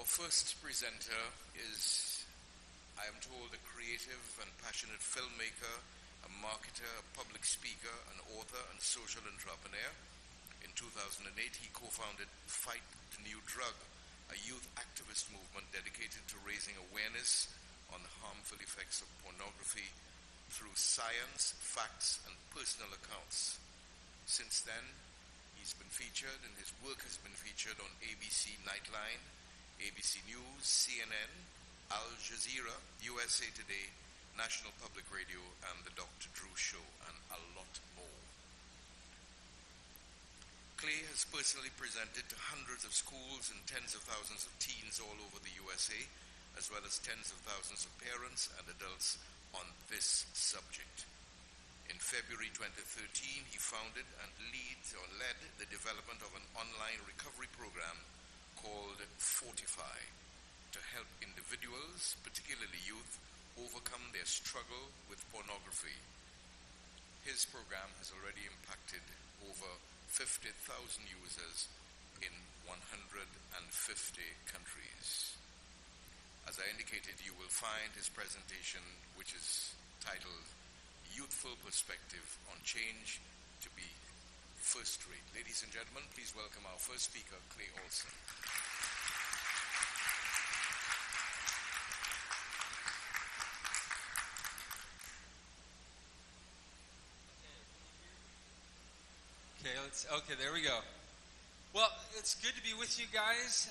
Our first presenter is, I am told, a creative and passionate filmmaker, a marketer, a public speaker, an author, and social entrepreneur. In 2008, he co-founded Fight the New Drug, a youth activist movement dedicated to raising awareness on the harmful effects of pornography through science, facts, and personal accounts. Since then, he's been featured, and his work has been featured on ABC Nightline, ABC News, CNN, Al Jazeera, USA Today, National Public Radio, and The Dr. Drew Show, and a lot more. Clay has personally presented to hundreds of schools and tens of thousands of teens all over the USA, as well as tens of thousands of parents and adults on this subject. In February 2013, he founded and led the development of an online recovery program called Fortify to help individuals, particularly youth, overcome their struggle with pornography. His program has already impacted over 50,000 users in 150 countries. As I indicated, you will find his presentation, which is titled Youthful Perspective on Change to be First Rate. Ladies and gentlemen, please welcome our first speaker, Clay Olsen. Okay, there we go. Well, it's good to be with you guys.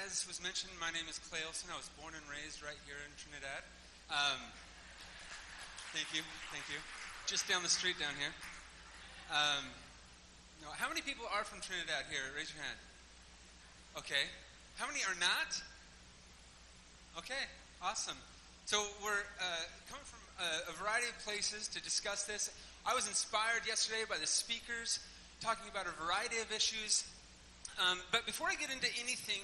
As was mentioned, my name is Clay Olsen. I was born and raised right here in Trinidad. Thank you. Just down the street down here. How many people are from Trinidad here? Raise your hand. Okay. How many are not? Okay, awesome. So we're coming from a variety of places to discuss this. I was inspired yesterday by the speakers talking about a variety of issues. But before I get into anything,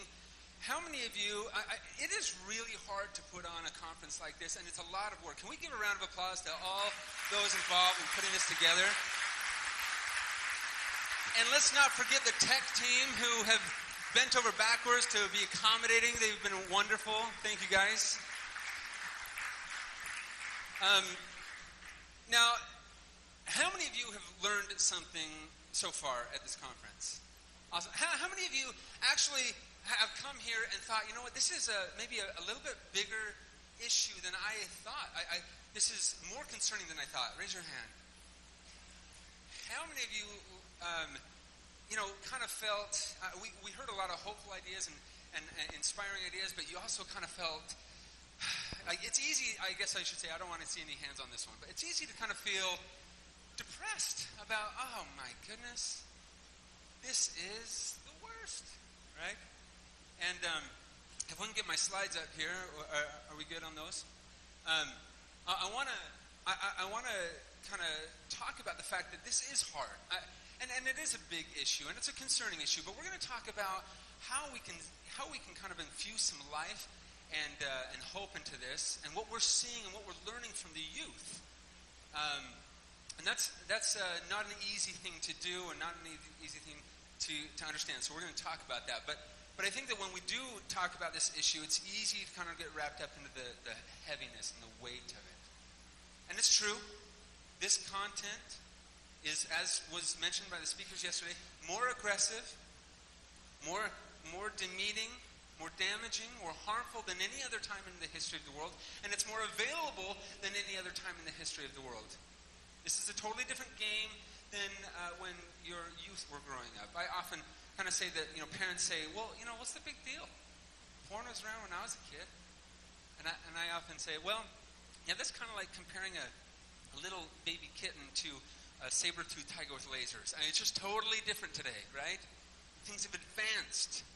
how many of you, it is really hard to put on a conference like this, and it's a lot of work. Can we give a round of applause to all those involved in putting this together? And let's not forget the tech team who have bent over backwards to be accommodating. They've been wonderful. Thank you, guys. Now, how many of you have learned something so far at this conference? Awesome. How many of you actually have come here and thought, you know what, this is maybe a little bit bigger issue than I thought. This is more concerning than I thought. Raise your hand. How many of you, kind of felt, we heard a lot of hopeful ideas and inspiring ideas, but you also kind of felt, it's easy, I guess I should say, I don't want to see any hands on this one, but it's easy to kind of feel depressed about, oh my goodness, this is the worst, right? And if we can get my slides up here, are we good on those? I want to kind of talk about the fact that this is hard, and it is a big issue, and it's a concerning issue. But we're going to talk about how we can kind of infuse some life and hope into this, and what we're seeing and what we're learning from the youth. And that's not an easy thing to do, and not an easy thing to understand. So we're going to talk about that. But I think that when we do talk about this issue, it's easy to kind of get wrapped up into the heaviness and the weight of it. And it's true. This content is, as was mentioned by the speakers yesterday, more aggressive, more demeaning, more damaging, more harmful than any other time in the history of the world, and it's more available than any other time in the history of the world. This is a totally different game than when your youth were growing up. I often kind of say that, parents say, well, what's the big deal? Porn was around when I was a kid. And I often say, well, yeah, that's kind of like comparing a little baby kitten to a saber-toothed tiger with lasers. I mean, it's just totally different today, right? Things have advanced.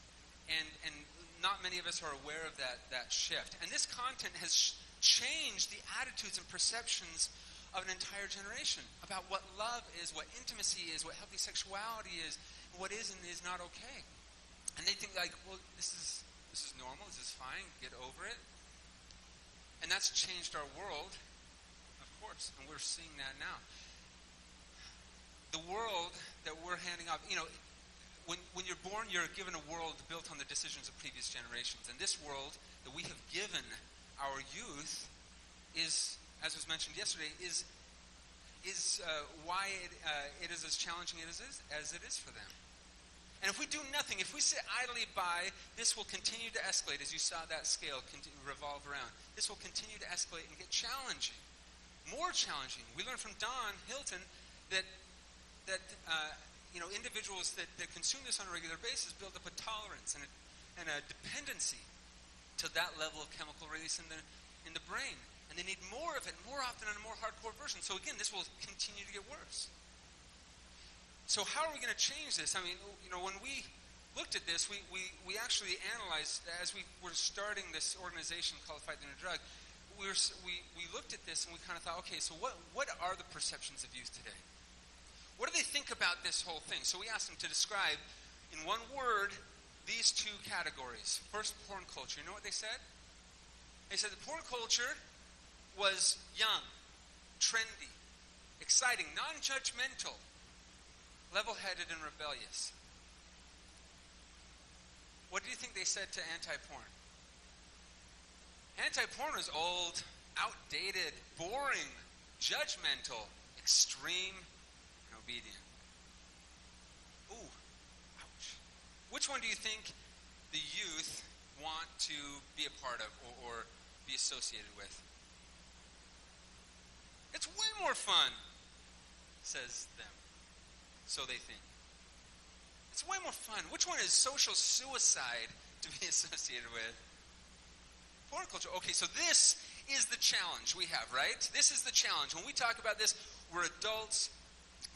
And not many of us are aware of that shift. And this content has changed the attitudes and perceptions of an entire generation about what love is, what intimacy is, what healthy sexuality is, what is and is not okay. And they think like, well, this is normal, this is fine, get over it. And that's changed our world, of course, and we're seeing that now. The world that we're handing off, when you're born, you're given a world built on the decisions of previous generations. And this world that we have given our youth is, as was mentioned yesterday, is why it is as challenging as it is for them. And if we do nothing, if we sit idly by, this will continue to escalate, as you saw that scale revolve around. This will continue to escalate and get challenging, more challenging. We learned from Don Hilton that individuals that consume this on a regular basis build up a tolerance and a dependency to that level of chemical release in the brain. And they need more of it, more often, in a more hardcore version. So again, this will continue to get worse. So how are we going to change this? I mean, when we looked at this, we actually analyzed, as we were starting this organization called Fight the New Drug, we looked at this and we kind of thought, okay, so what are the perceptions of youth today? What do they think about this whole thing? So we asked them to describe, in one word, these two categories. First, porn culture. You know what they said? They said the porn culture was young, trendy, exciting, non-judgmental, level-headed, and rebellious. What do you think they said to anti-porn? Anti-porn was old, outdated, boring, judgmental, extreme, and obedient. Ooh, ouch. Which one do you think the youth want to be a part of or be associated with? It's way more fun, says them. So they think. It's way more fun. Which one is social suicide to be associated with? Porn culture. Okay, so this is the challenge we have, right? This is the challenge. When we talk about this, we're adults.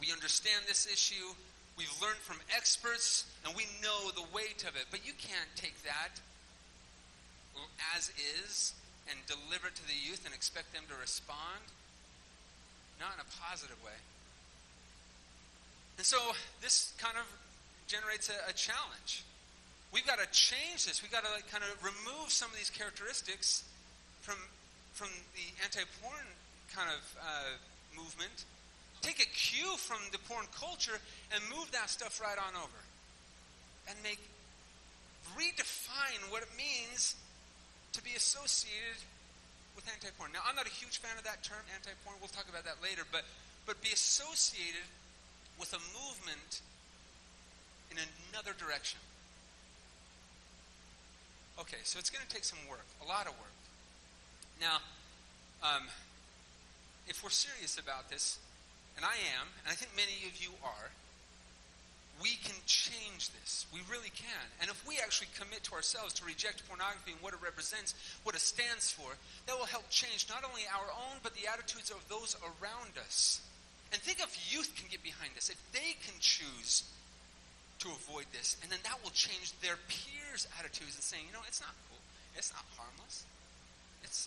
We understand this issue. We've learned from experts, and we know the weight of it. But you can't take that as is and deliver it to the youth and expect them to respond. Not in a positive way. And so this kind of generates a challenge. We've got to change this. We've got to kind of remove some of these characteristics from the anti-porn kind of movement. Take a cue from the porn culture and move that stuff right on over. And redefine what it means to be associated with anti-porn. Now, I'm not a huge fan of that term, anti-porn. We'll talk about that later. But be associated with a movement in another direction. Okay, so it's going to take some work, a lot of work. Now, if we're serious about this, and I am, and I think many of you are, we can change this. We really can. And if we actually commit to ourselves to reject pornography and what it represents, what it stands for, that will help change not only our own, but the attitudes of those around us. And think if youth can get behind this, if they can choose to avoid this, and then that will change their peers' attitudes and saying, it's not cool, it's not harmless, it's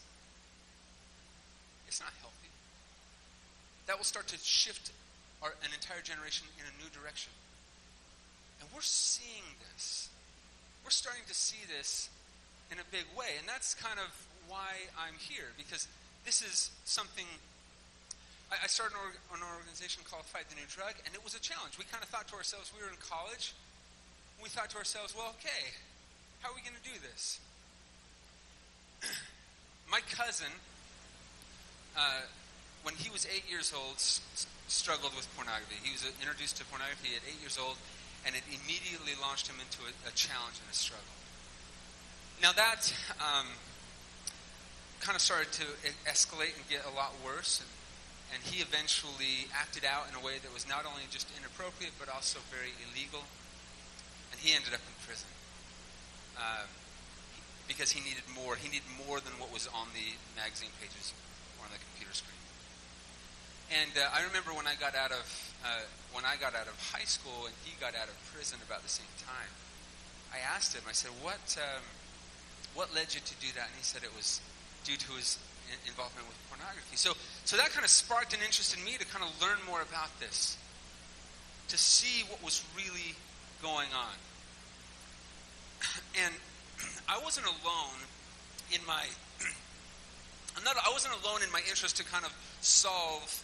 not healthy. That will start to shift an entire generation in a new direction. And we're seeing this. We're starting to see this in a big way. And that's kind of why I'm here, because this is something. I started an organization called Fight the New Drug, and it was a challenge. We kind of thought to ourselves, we were in college, and we thought to ourselves, well, okay, how are we going to do this? My cousin, when he was 8 years old, struggled with pornography. He was introduced to pornography at 8 years old, and it immediately launched him into a challenge and a struggle. Now that kind of started to escalate and get a lot worse, and he eventually acted out in a way that was not only just inappropriate, but also very illegal. And he ended up in prison because he needed more. He needed more than what was on the magazine pages or on the computer screen. And I remember when I got out of high school and he got out of prison about the same time, I asked him. I said, "What led you to do that?" And he said it was due to his involvement with pornography. So that kind of sparked an interest in me to kind of learn more about this, to see what was really going on. And I wasn't alone in my interest to kind of solve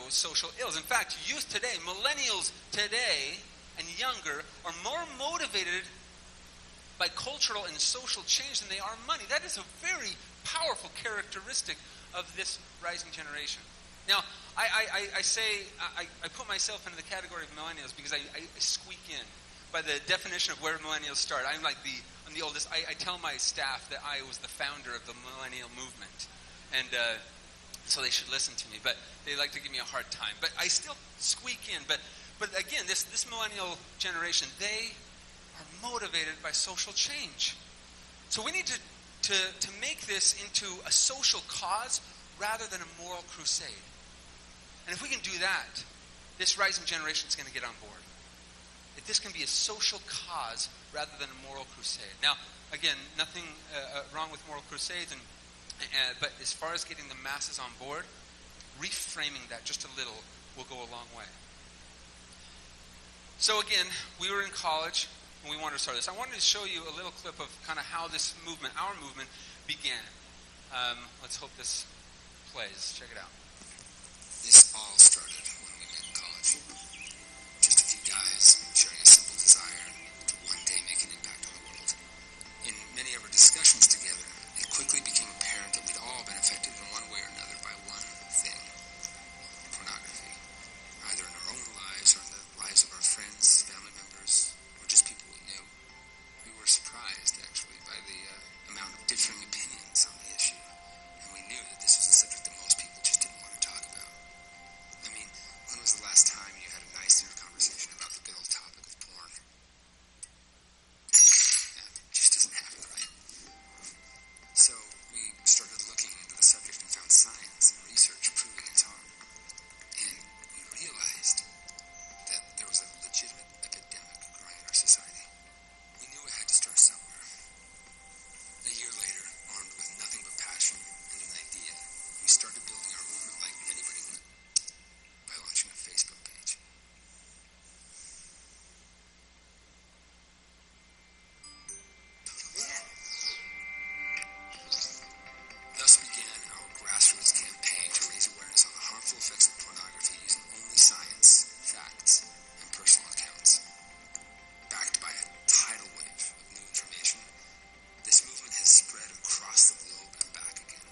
social ills. In fact, youth today, millennials today, and younger are more motivated by cultural and social change than they are money. That is a very powerful characteristic of this rising generation. Now, I put myself into the category of millennials because I squeak in by the definition of where millennials start. I'm the oldest. I tell my staff that I was the founder of the millennial movement, and so they should listen to me. But they like to give me a hard time. But I still squeak in. But again, this millennial generation, they are motivated by social change. So we need to make this into a social cause rather than a moral crusade. And if we can do that, this rising generation is going to get on board. If this can be a social cause rather than a moral crusade. Now, again, nothing wrong with moral crusades, but as far as getting the masses on board, reframing that just a little will go a long way. So again, we were in college when we wanted to start this. I wanted to show you a little clip of kind of how this movement, our movement, began. Let's hope this plays. Check it out. This all started when we met in college. Just a few guys sharing a simple desire to one day make an impact on the world. In many of our discussions together, it quickly became apparent that we'd all been affected in one way or another by one thing: pornography. Either in our own lives or in the lives of our friends, family members, or just people we knew. We were surprised, actually, by the amount of differing opinions on the issue. And we knew that this was a subject that most people just didn't want to talk about. I mean, when was the last time you had a nice inner conversation about the good old topic of porn? Yeah, it just doesn't happen, right? So we started looking into the subject and found science and research proving its harm. And we realized that there was a legitimate epidemic growing in our society. We knew it had to start somewhere. A year later, armed with nothing but passion and an idea, we started building our movement like anybody would by launching a Facebook page. Thus began our grassroots campaign to raise awareness on the harmful effects of pornography using only science, facts, and personal accounts. Backed by a tidal wave of new information, this movement has spread across the globe and back again.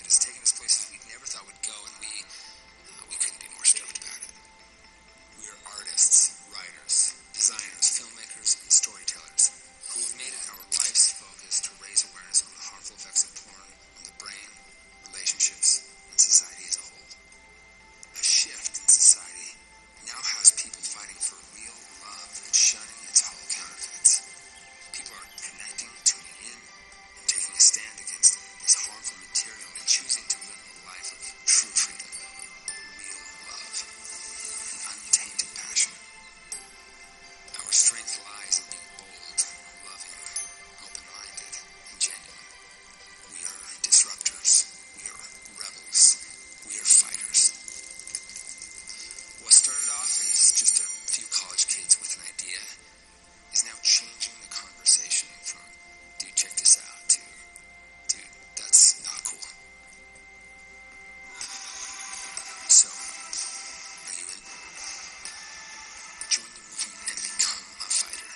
It has taken us places we never thought we'd go, and we couldn't be more stoked about it. We are artists, writers, designers, filmmakers, and storytellers who have made it our life's focus to raise awareness on the harmful effects of porn on the brain, relationships, and society as a whole. A shift in society now has people fighting for real love and shunning its hollow counterfeits. People are connecting, tuning in, and taking a stand against this harmful material and choosing to live a life of true freedom, real love, and untainted passion. Our strength lies in being bold, loving, open-minded, and genuine. We are disruptors. We are rebels. We are fighters. What started off as just a few college kids with an idea is now changing the conversation from "dude, check this out" to "dude, that's not cool." So, are you in? Join the movement and become a fighter.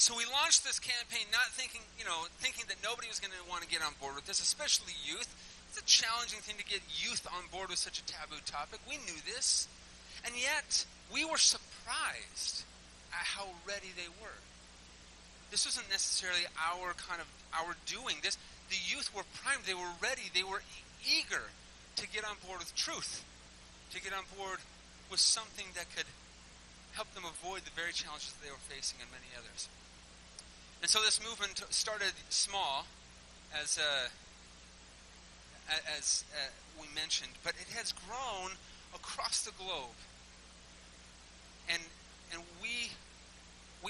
So we launched this campaign not thinking that nobody was going to want to get on board with this, especially youth. It's a challenging thing to get youth on board with such a taboo topic. We knew this, and yet we were surprised at how ready they were. This wasn't necessarily our doing. The youth were primed. They were ready. They were eager to get on board with truth, to get on board with something that could help them avoid the very challenges that they were facing and many others. And so this movement started small, as we mentioned, but it has grown across the globe. And we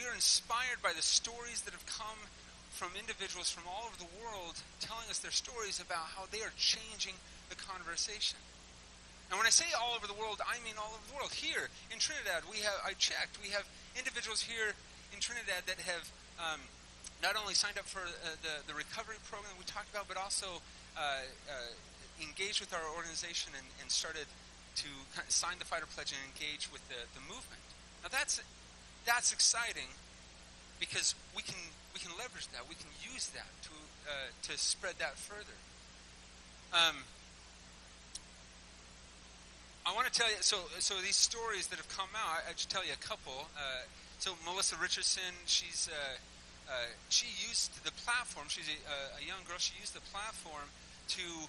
are inspired by the stories that have come from individuals from all over the world telling us their stories about how they are changing the conversation. And when I say all over the world, I mean all over the world. Here in Trinidad, we have individuals here in Trinidad that have not only signed up for the recovery program that we talked about, but also engaged with our organization and started to sign the Fighter Pledge and engage with the movement. Now that's exciting because we can leverage that. We can use that to spread that further. I want to tell you, so these stories that have come out, I just tell you a couple. So Melissa Richardson, she used the platform. She's a young girl. She used the platform to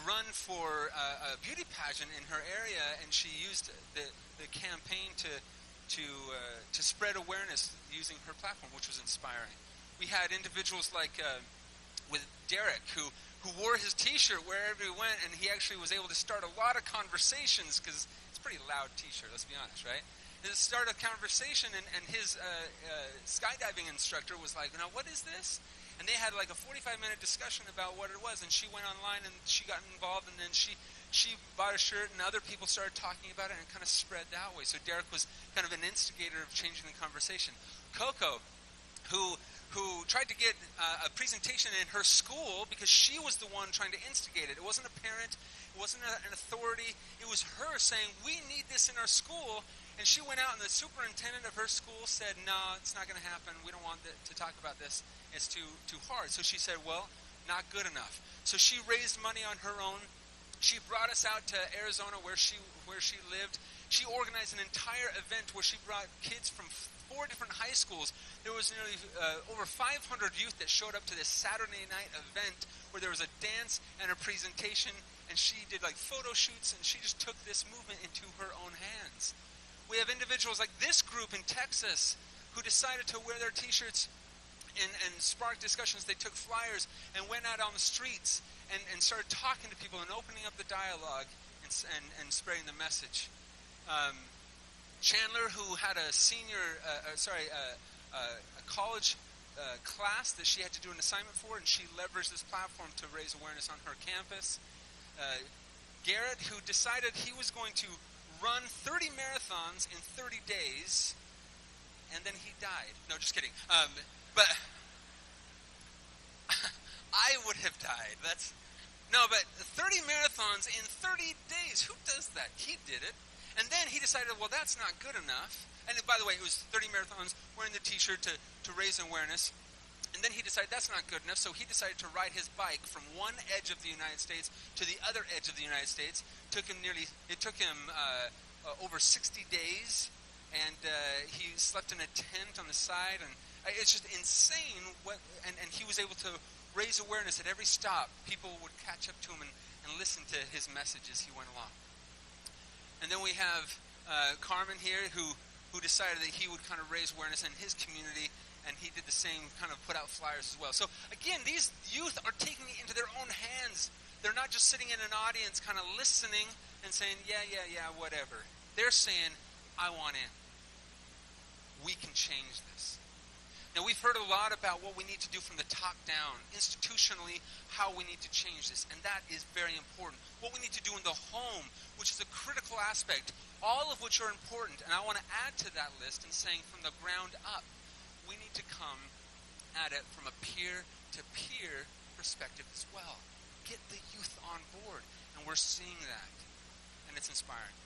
run for a beauty pageant in her area, and she used the campaign to spread awareness using her platform, which was inspiring. We had individuals like with Derek, who wore his T-shirt wherever he went, and he actually was able to start a lot of conversations because it's a pretty loud T-shirt, let's be honest, right? It started a conversation, and his skydiving instructor was like, "Now, what is this?" And they had like a 45-minute discussion about what it was, and she went online and she got involved, and then she bought a shirt, and other people started talking about it, and it kind of spread that way. So Derek was kind of an instigator of changing the conversation. Coco, who tried to get a presentation in her school because she was the one trying to instigate it. It wasn't a parent. It wasn't an authority. It was her saying, "We need this in our school." And she went out, and the superintendent of her school said, "No, it's not going to happen. We don't want to talk about this. It's too hard." So she said, "Well, not good enough." So she raised money on her own. She brought us out to Arizona where she lived. She organized an entire event where she brought kids from 4 different high schools. There was nearly over 500 youth that showed up to this Saturday night event where there was a dance and a presentation, and she did like photo shoots, and she just took this movement into her own hands. We have individuals like this group in Texas who decided to wear their T-shirts and spark discussions. They took flyers and went out on the streets and started talking to people and opening up the dialogue and spreading the message. Chandler, who had a college class that she had to do an assignment for, and she leveraged this platform to raise awareness on her campus. Garrett, who decided he was going to run 30 marathons in 30 days, and then he died. No, just kidding. But I would have died. But 30 marathons in 30 days. Who does that? He did it. And then he decided, well, that's not good enough. And by the way, it was 30 marathons wearing the T-shirt to raise awareness. And then he decided that's not good enough, so he decided to ride his bike from one edge of the United States to the other edge of the United States. It took him over 60 days, and he slept in a tent on the side, and it's just insane. And he was able to raise awareness at every stop. People would catch up to him and listen to his message as he went along. And then we have Carmen here, who decided that he would kind of raise awareness in his community, and he did the same, kind of put out flyers as well. So again, these youth are taking it into their own hands. They're not just sitting in an audience kind of listening and saying, yeah, whatever. They're saying, I want in. We can change this. Now, we've heard a lot about what we need to do from the top down, institutionally, how we need to change this, and that is very important. What we need to do in the home, which is a critical aspect, all of which are important, and I want to add to that list in saying from the ground up, we need to come at it from a peer-to-peer perspective as well. Get the youth on board, and we're seeing that, and it's inspiring.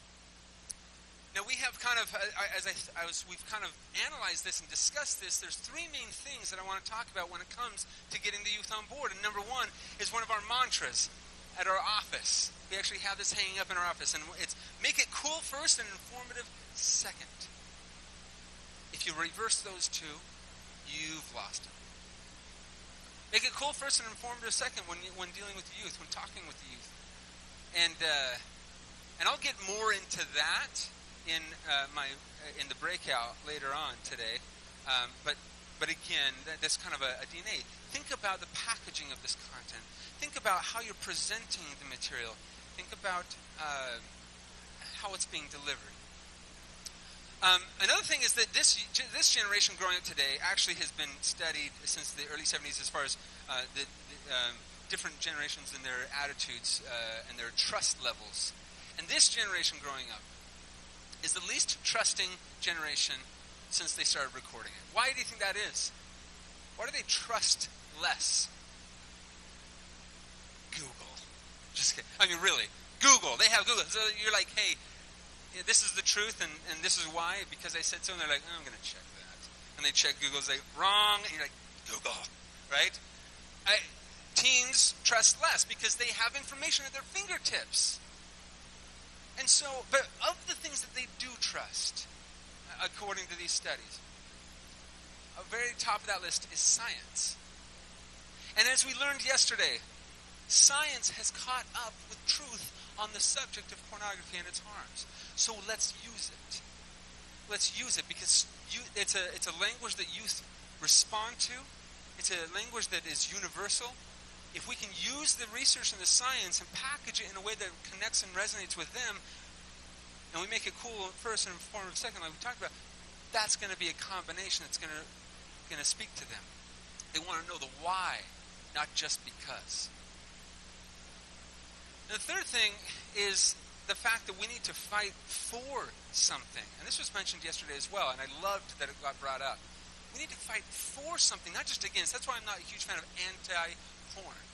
Now we have kind of, we've kind of analyzed this and discussed this. There's 3 main things that I want to talk about when it comes to getting the youth on board. And number 1 is one of our mantras at our office. We actually have this hanging up in our office, and it's make it cool first and informative second. If you reverse those 2, you've lost them. Make it cool first and informative second when dealing with the youth, when talking with the youth. And I'll get more into that in the breakout later on today, but again, that's kind of a DNA. Think about the packaging of this content. Think about how you're presenting the material. Think about how it's being delivered. Another thing is that this generation growing up today actually has been studied since the early 70s as far as the different generations and their attitudes and their trust levels. And this generation growing up is the least trusting generation since they started recording it. Why do you think that is? Why do they trust less? Google. Just kidding. I mean, really. Google. They have Google. So you're like, hey, this is the truth, and this is why, because I said so. And they're like, oh, I'm going to check that. And they check Google. Say, wrong. And you're like, Google. Right? Teens trust less because they have information at their fingertips. And so, but of the things that they do trust, according to these studies, the very top of that list is science. And as we learned yesterday, science has caught up with truth on the subject of pornography and its harms. So let's use it. Let's use it because it's a language that youth respond to. It's a language that is universal. If we can use the research and the science and package it in a way that connects and resonates with them, and we make it cool first and informative second, like we talked about, that's going to be a combination that's going to speak to them. They want to know the why, not just because. And the third thing is the fact that we need to fight for something. And this was mentioned yesterday as well, and I loved that it got brought up. We need to fight for something, not just against. That's why I'm not a huge fan of anti-porn.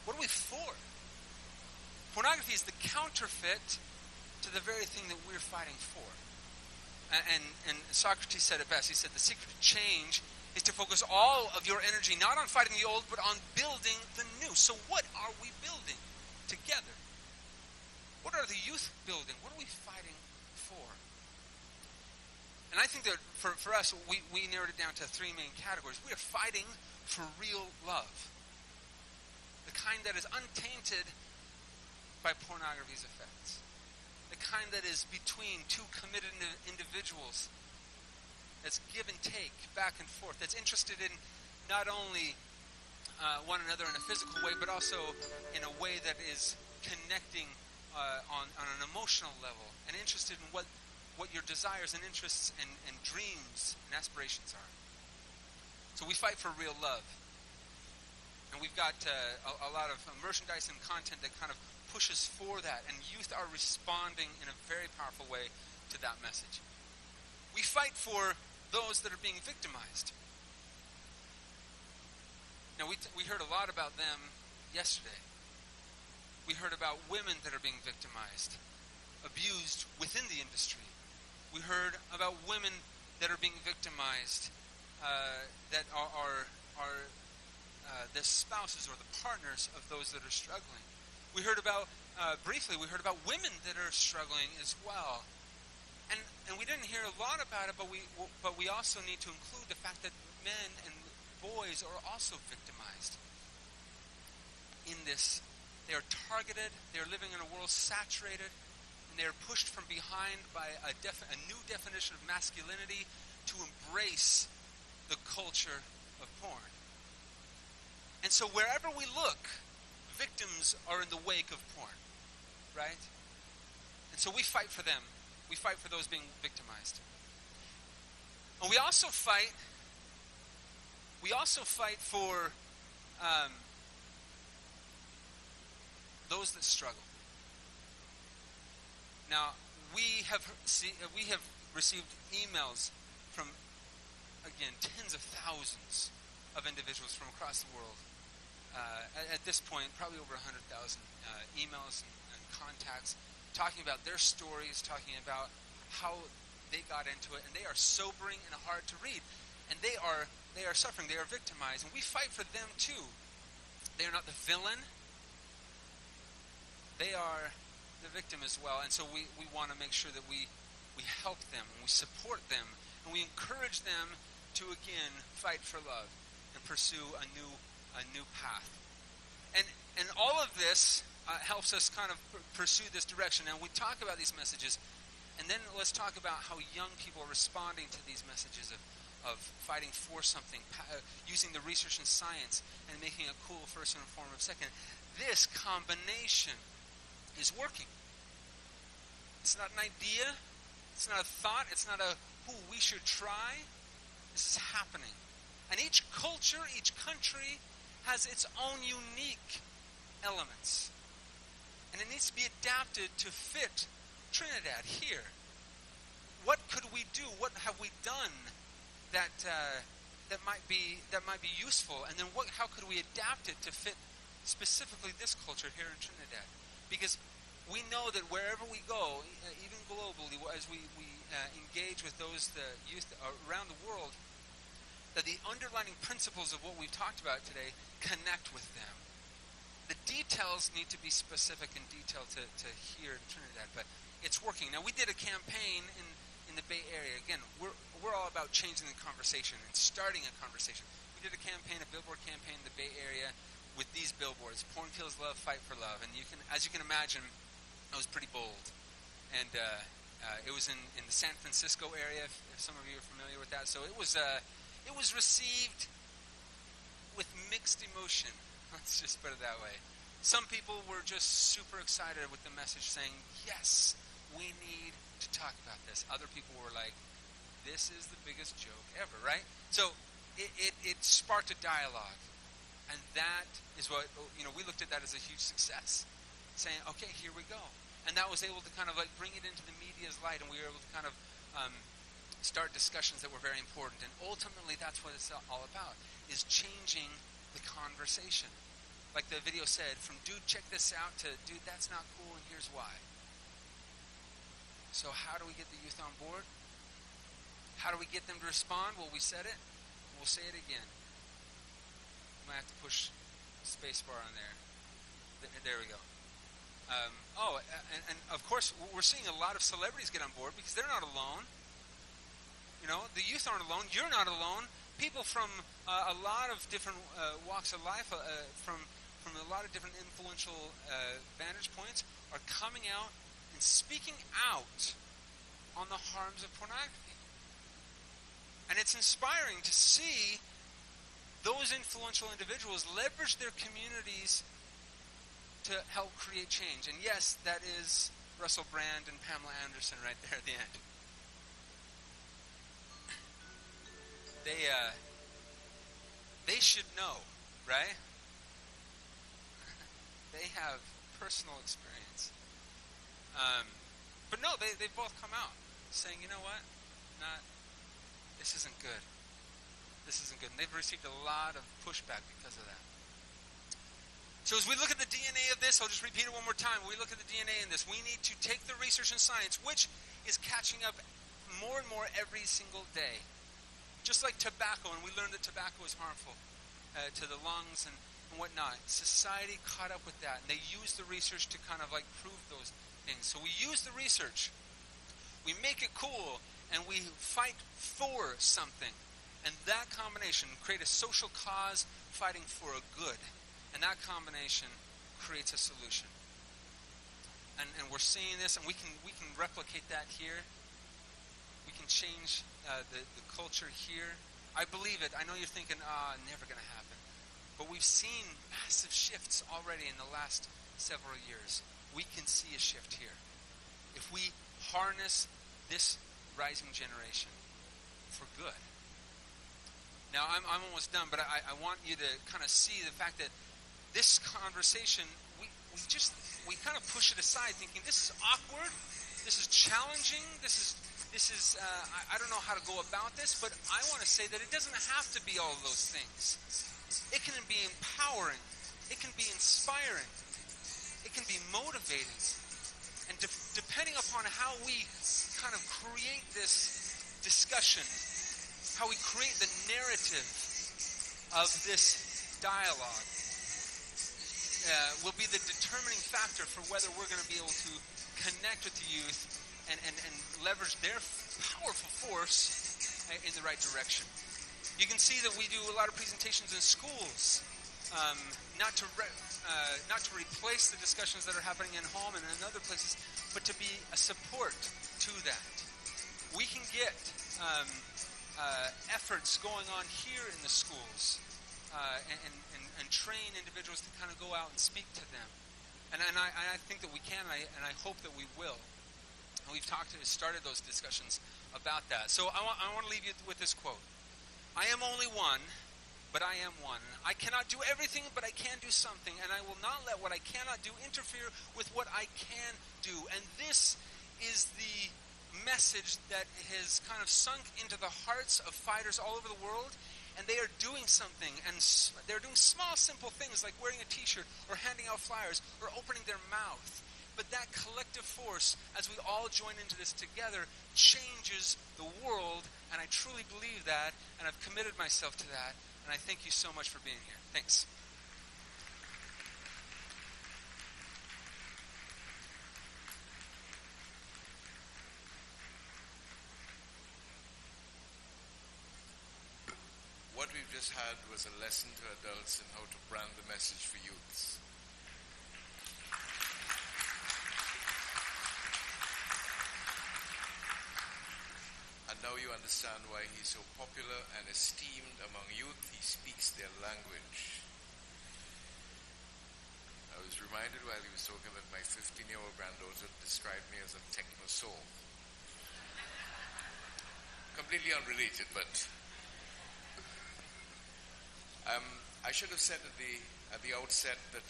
What are we for? Pornography is the counterfeit to the very thing that we're fighting for. And Socrates said it best. He said the secret to change is to focus all of your energy not on fighting the old, but on building the new. So what are we building together? What are the youth building? What are we fighting for? And I think that for us, we narrowed it down to three main categories. We are fighting for real love. The kind that is untainted by pornography's effects. The kind that is between two committed individuals. That's give and take, back and forth. That's interested in not only one another in a physical way, but also in a way that is connecting on an emotional level. And interested in what your desires and interests and dreams and aspirations are. So we fight for real love. And we've got a lot of merchandise and content that kind of pushes for that. And youth are responding in a very powerful way to that message. We fight for those that are being victimized. Now, we heard a lot about them yesterday. We heard about women that are being victimized, abused within the industry. We heard about women that are being victimized, that are the spouses or the partners of those that are struggling. We heard about, briefly, we heard about women that are struggling as well. And we didn't hear a lot about it, but we also need to include the fact that men and boys are also victimized in this. They are targeted, they are living in a world saturated, and they are pushed from behind by a new definition of masculinity to embrace the culture of porn. And so wherever we look, victims are in the wake of porn, right? And so we fight for them. We fight for those being victimized. And we also fight for those that struggle. Now, we have received emails from, again, tens of thousands of individuals from across the world. At this point, probably over 100,000 emails and contacts talking about their stories, talking about how they got into it, and they are sobering and hard to read. And they are suffering, they are victimized, and we fight for them too. They are not the villain. They are the victim as well. And so we want to make sure that we help them, and we support them, and we encourage them to, again, fight for love and pursue a new path. And all of this helps us kind of pursue this direction. And we talk about these messages, and then let's talk about how young people are responding to these messages of fighting for something, using the research and science, and making it cool first and informative second. This combination is working. It's not an idea. It's not a thought. It's not we should try. This is happening. And each culture, each country has its own unique elements. And it needs to be adapted to fit Trinidad here. What could we do? What have we done that that might be useful, and then how could we adapt it to fit specifically this culture here in Trinidad? Because we know that wherever we go, even globally, as we engage with those youth around the world, that the underlying principles of what we've talked about today connect with them. The details need to be specific and detailed to here in Trinidad, but it's working. Now, we did a campaign in the Bay Area. Again, we're all about changing the conversation and starting a conversation. We did a billboard campaign in the Bay Area with these billboards: "Porn kills love, fight for love." And as you can imagine, it was pretty bold. And it was in the San Francisco area, if some of you are familiar with that. So it was received with mixed emotion. Let's just put it that way. Some people were just super excited with the message, saying, yes, we need to talk about this. Other people were like, this is the biggest joke ever, right? So it sparked a dialogue. And that is what, we looked at that as a huge success. Saying, okay, here we go. And that was able to kind of like bring it into the media's light, and we were able to kind of start discussions that were very important. And ultimately, that's what it's all about, is changing the conversation. Like the video said, from dude, check this out, to dude, that's not cool, and here's why. So how do we get the youth on board? How do we get them to respond? Well, we said it. We'll say it again. Might have to push spacebar on there. There we go. And of course, we're seeing a lot of celebrities get on board because they're not alone. The youth aren't alone. You're not alone. People from a lot of different walks of life, from a lot of different influential vantage points, are coming out and speaking out on the harms of pornography. And it's inspiring to see those influential individuals leverage their communities to help create change. And yes, that is Russell Brand and Pamela Anderson right there at the end. They should know, right? They have personal experience. But no, they've both come out saying, you know what? This isn't good. This isn't good. And they've received a lot of pushback because of that. So as we look at the DNA of this, I'll just repeat it one more time. We look at the DNA in this. We need to take the research and science, which is catching up more and more every single day. Just like tobacco, and we learned that tobacco is harmful to the lungs and whatnot. Society caught up with that, and they used the research to kind of like prove those things. So we use the research, we make it cool, and we fight for something. And that combination create a social cause fighting for a good. And that combination creates a solution. And we're seeing this, and we can replicate that here. We can change the culture here. I believe it. I know you're thinking, never going to happen. But we've seen massive shifts already in the last several years. We can see a shift here. If we harness this rising generation for good. Now, I'm almost done, but I want you to kind of see the fact that this conversation, we kind of push it aside, thinking this is awkward, this is challenging, this is I don't know how to go about this, but I want to say that it doesn't have to be all of those things. It can be empowering, it can be inspiring, it can be motivating, and depending upon how we kind of create this discussion, how we create the narrative of this dialogue, will be the determining factor for whether we're going to be able to connect with the youth and leverage their powerful force in the right direction. You can see that we do a lot of presentations in schools, not to replace the discussions that are happening in home and in other places, but to be a support to that. We can get efforts going on here in the schools and train individuals to kind of go out and speak to them. And I think that we can, and I hope that we will. And we've started those discussions about that. So I want to leave you with this quote. I am only one, but I am one. I cannot do everything, but I can do something, and I will not let what I cannot do interfere with what I can do. And this is the message that has kind of sunk into the hearts of fighters all over the world, and they are doing something, and they're doing small, simple things like wearing a t-shirt or handing out flyers or opening their mouth. But that collective force, as we all join into this together, changes the world, and I truly believe that, and I've committed myself to that, and I thank you so much for being here. Thanks. What we've just had was a lesson to adults in how to brand the message for youths. And now you understand why he's so popular and esteemed among youth. He speaks their language. I was reminded while he was talking that my 15-year-old granddaughter described me as a techno-soul. Completely unrelated, but I should have said at the outset that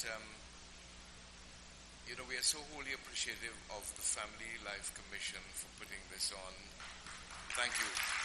we are so wholly appreciative of the Family Life Commission for putting this on. Thank you.